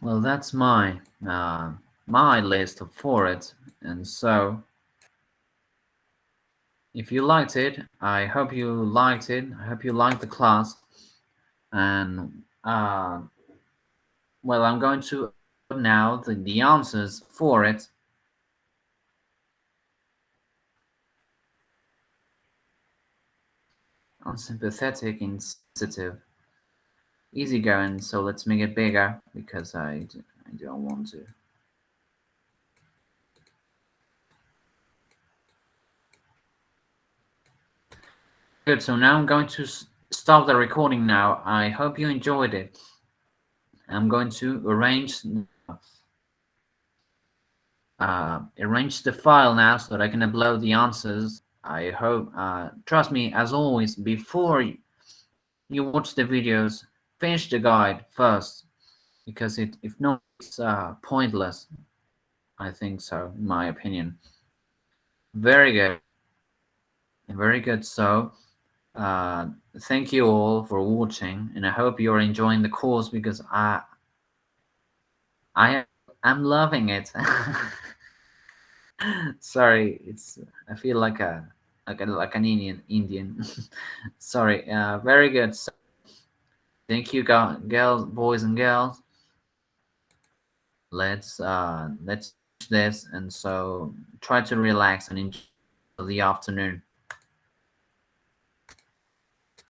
Well, that's my list for it, and so if you liked it, I hope you liked it. I hope you liked the class, and well, I'm going to now the answers for it. Unsympathetic, insensitive, easygoing. So let's make it bigger because I don't want to. Good. So now I'm going to stop the recording now. I hope you enjoyed it. I'm going to arrange the file now so that I can upload the answers. I hope, trust me, as always, before you watch the videos, finish the guide first, because if not, it's pointless. I think so, in my opinion. Very good, very good. So, uh, thank you all for watching, and I hope you're enjoying the course because I I'm loving it. Sorry, it's I feel like an Indian. Sorry. Very good. So, thank you, girls, boys and girls. Let's finish this, and so try to relax and enjoy the afternoon.